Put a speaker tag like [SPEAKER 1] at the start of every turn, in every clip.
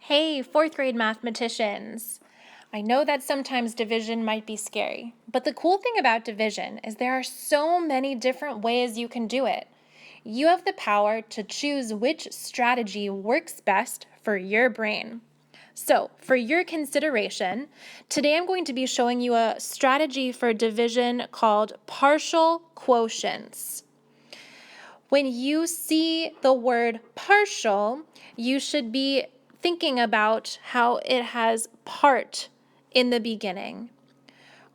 [SPEAKER 1] Hey, fourth grade mathematicians. I know that sometimes division might be scary, but the cool thing about division is there are so many different ways you can do it. You have the power to choose which strategy works best for your brain. So, for your consideration, today I'm going to be showing you a strategy for division called partial quotients. When you see the word partial, you should be thinking about how it has part in the beginning.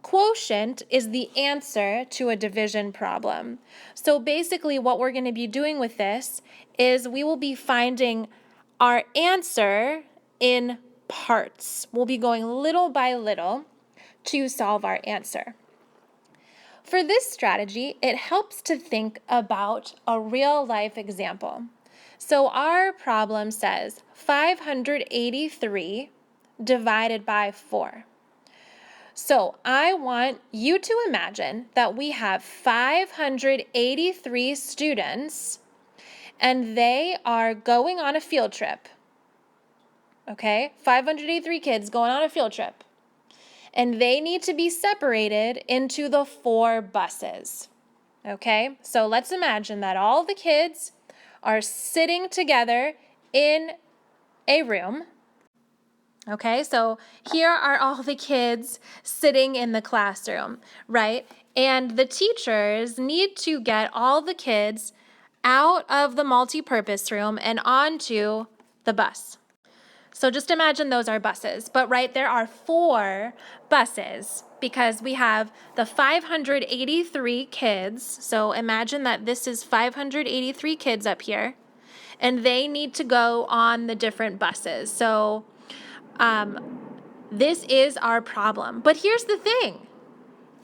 [SPEAKER 1] Quotient is the answer to a division problem. So basically what we're going to be doing with this is we will be finding our answer in parts. We'll be going little by little to solve our answer. For this strategy, it helps to think about a real-life example. So our problem says 583 divided by 4. So I want you to imagine that we have 583 students and they are going on a field trip. Okay, 583 kids going on a field trip. And they need to be separated into the 4 buses. Okay, so let's imagine that all the kids are sitting together in a room. Okay, so here are all the kids sitting in the classroom, right? And the teachers need to get all the kids out of the multi-purpose room and onto the bus. So just imagine those are buses, but right, there are 4 buses because we have the 583 kids. So imagine that this is 583 kids up here, and they need to go on the different buses. So this is our problem. But here's the thing.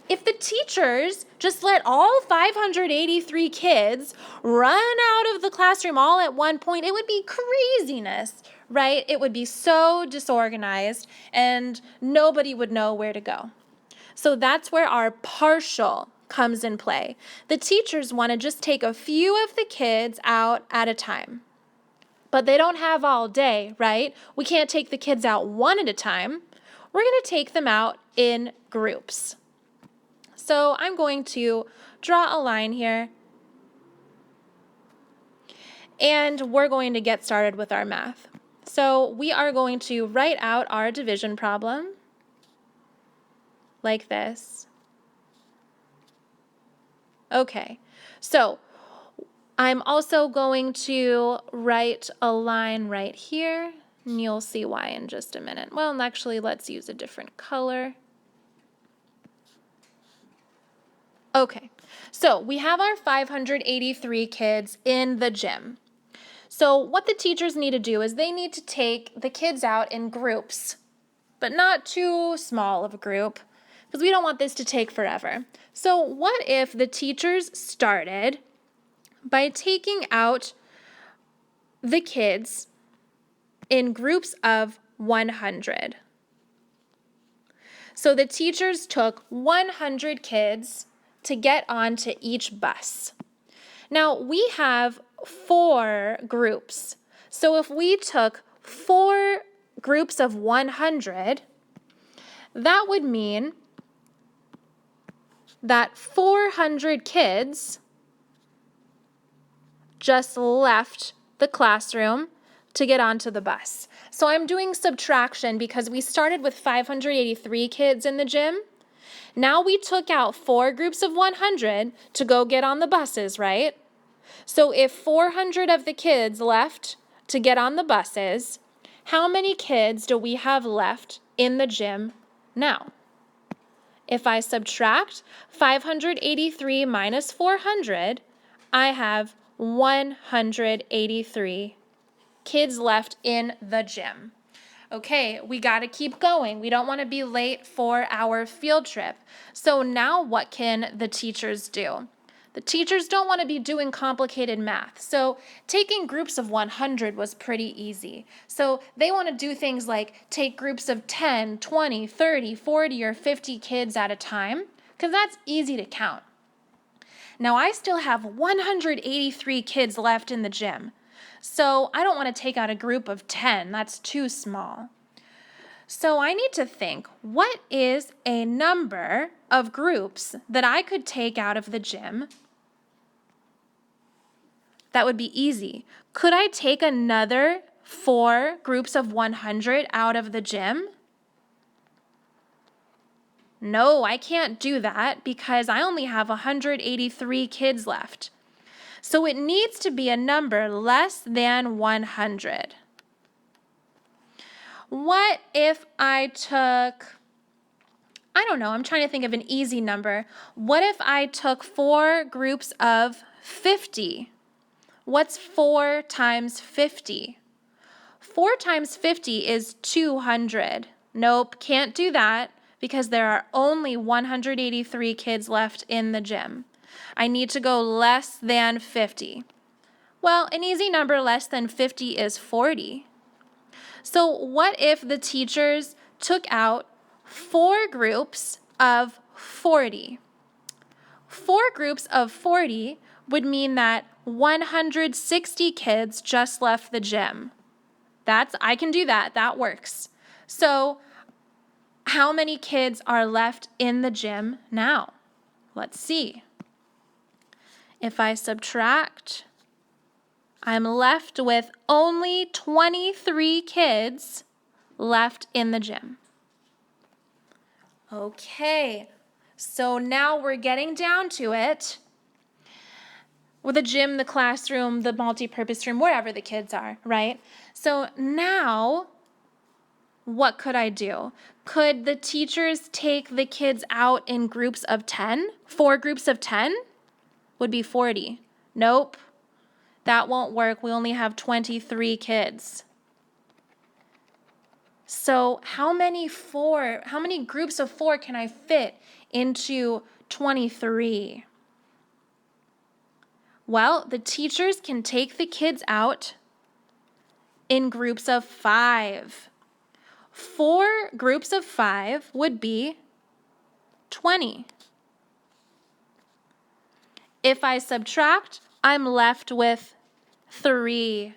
[SPEAKER 1] If the teachers just let all 583 kids run out of the classroom all at one point, it would be craziness, right? It would be so disorganized and nobody would know where to go. So that's where our partial comes in play. The teachers want to just take a few of the kids out at a time. But they don't have all day, right? We can't take the kids out one at a time. We're going to take them out in groups. So I'm going to draw a line here, and we're going to get started with our math. So we are going to write out our division problem like this. Okay, so I'm also going to write a line right here, and you'll see why in just a minute. Well, actually, let's use a different color. Okay, so we have our 583 kids in the gym. So what the teachers need to do is they need to take the kids out in groups, but not too small of a group, because we don't want this to take forever. So what if the teachers started by taking out the kids in groups of 100? So the teachers took 100 kids to get onto each bus. Now we have 4 groups. So if we took 4 groups of 100, that would mean that 400 kids just left the classroom to get onto the bus. So I'm doing subtraction because we started with 583 kids in the gym. Now we took out 4 groups of 100 to go get on the buses, right? So if 400 of the kids left to get on the buses, how many kids do we have left in the gym now? If I subtract 583 minus 400, I have 183 kids left in the gym. Okay, we got to keep going. We don't want to be late for our field trip. So now what can the teachers do? The teachers don't want to be doing complicated math. So taking groups of 100 was pretty easy. So they want to do things like take groups of 10, 20, 30, 40, or 50 kids at a time, because that's easy to count. Now I still have 183 kids left in the gym. So I don't want to take out a group of 10. That's too small. So I need to think, what is a number of groups that I could take out of the gym? That would be easy. Could I take another 4 groups of 100 out of the gym? No, I can't do that because I only have 183 kids left. So it needs to be a number less than 100. What if I took, I don't know, I'm trying to think of an easy number. What if I took 4 groups of 50? What's 4 times 50? 4 times 50 is 200. Nope, can't do that because there are only 183 kids left in the gym. I need to go less than 50. Well, an easy number less than 50 is 40. So what if the teachers took out 4 groups of 40? 4 groups of 40 would mean that 160 kids just left the gym. I can do that. That works. So how many kids are left in the gym now? Let's see. If I subtract, I'm left with only 23 kids left in the gym. Okay, so now we're getting down to it. With the gym, the classroom, the multi-purpose room, wherever the kids are, right? So now, what could I do? Could the teachers take the kids out in groups of 10? 4 groups of 10 would be 40. Nope. That won't work. We only have 23 kids. So how many groups of 4 can I fit into 23? Well, the teachers can take the kids out in groups of 5. 4 groups of 5 would be 20. If I subtract, I'm left with 3.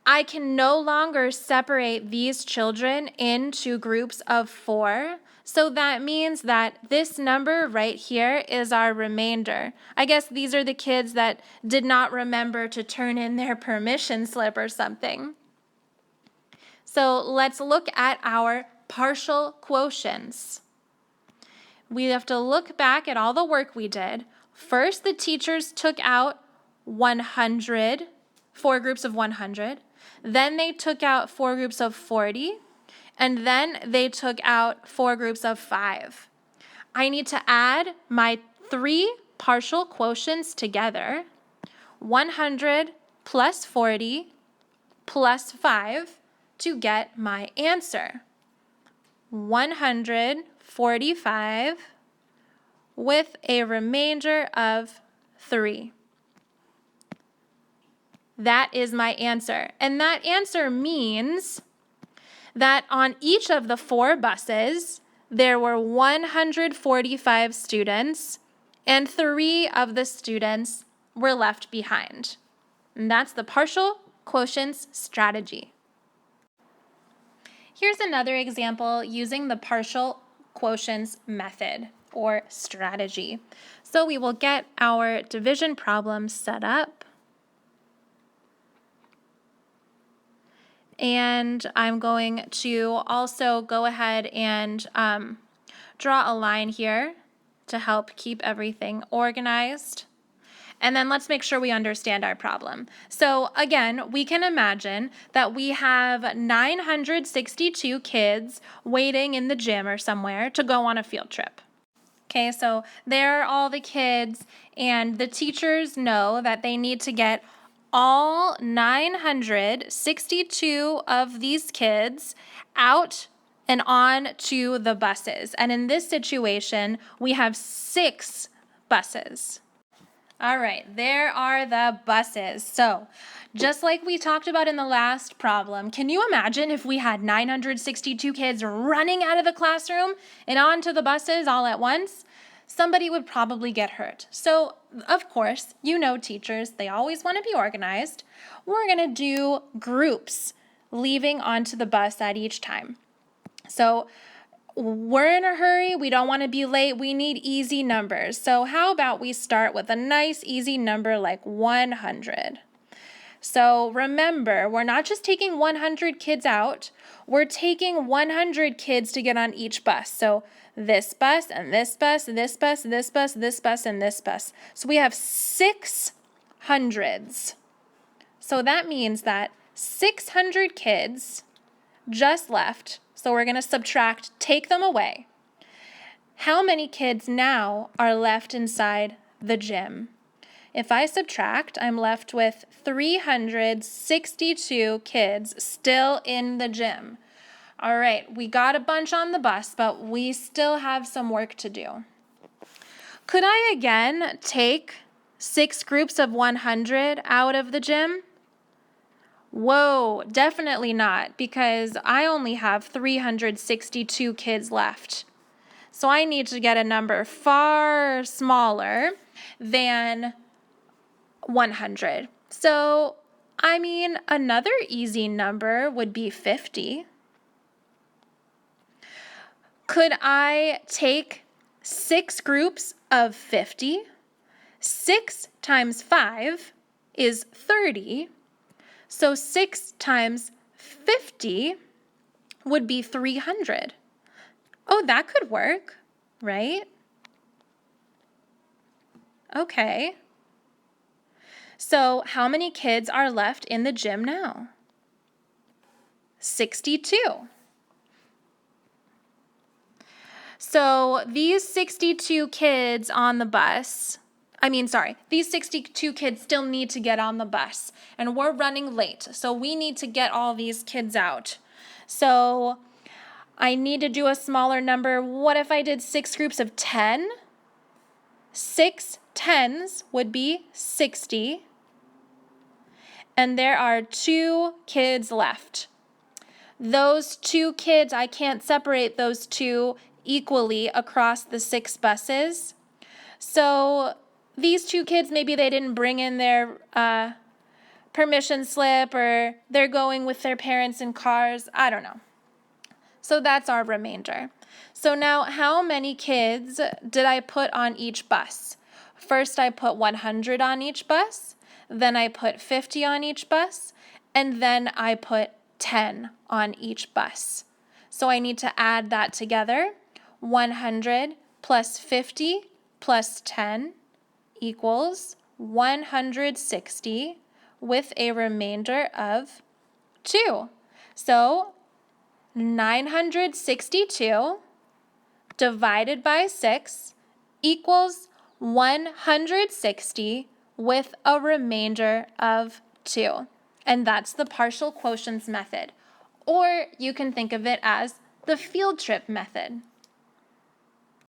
[SPEAKER 1] I can no longer separate these children into groups of 4. So that means that this number right here is our remainder. I guess these are the kids that did not remember to turn in their permission slip or something. So let's look at our partial quotients. We have to look back at all the work we did. First, the teachers took out 100, 4 groups of 100. Then they took out 4 groups of 40. And then they took out 4 groups of 5. I need to add my 3 partial quotients together. 100 plus 40 plus 5 to get my answer. 145 with a remainder of 3. That is my answer. And that answer means that on each of the 4 buses, there were 145 students, and 3 of the students were left behind. And that's the partial quotients strategy. Here's another example using the partial quotients method or strategy. So we will get our division problem set up. And I'm going to also go ahead and draw a line here to help keep everything organized. And then let's make sure we understand our problem. So again, we can imagine that we have 962 kids waiting in the gym or somewhere to go on a field trip. Okay, so there are all the kids, and the teachers know that they need to get all 962 of these kids out and on to the buses. And in this situation, we have 6 buses. All right, there are the buses. So just like we talked about in the last problem, can you imagine if we had 962 kids running out of the classroom and onto the buses all at once? somebody would probably get hurt. So, of course, teachers, they always want to be organized. We're going to do groups leaving onto the bus at each time. So, we're in a hurry. We don't want to be late. We need easy numbers. So, how about we start with a nice, easy number like 100? So remember, we're not just taking 100 kids out, we're taking 100 kids to get on each bus. So this bus and this bus, this bus, this bus, this bus, and this bus. So we have 600s. So that means that 600 kids just left. So we're going to subtract, take them away. How many kids now are left inside the gym? If I subtract, I'm left with 362 kids still in the gym. All right, we got a bunch on the bus, but we still have some work to do. Could I again take 6 groups of 100 out of the gym? Whoa, definitely not, because I only have 362 kids left. So I need to get a number far smaller than 100. So, another easy number would be 50. Could I take 6 groups of 50? 6 times 5 is 30. So 6 times 50 would be 300. Oh, that could work, right? Okay. So how many kids are left in the gym now? 62. So these 62 kids on the bus, these 62 kids still need to get on the bus, and we're running late, so we need to get all these kids out. So I need to do a smaller number. What if I did 6 groups of 10? 6 tens would be 60. And there are 2 kids left. Those 2 kids, I can't separate those 2 equally across the 6 buses. So these 2 kids, maybe they didn't bring in their permission slip, or they're going with their parents in cars. I don't know. So that's our remainder. So now, how many kids did I put on each bus? First, I put 100 on each bus. Then I put 50 on each bus, and then I put 10 on each bus. So I need to add that together. 100 plus 50 plus 10 equals 160 with a remainder of 2. So 962 divided by 6 equals 160 with a remainder of 2. And that's the partial quotients method. Or you can think of it as the field trip method.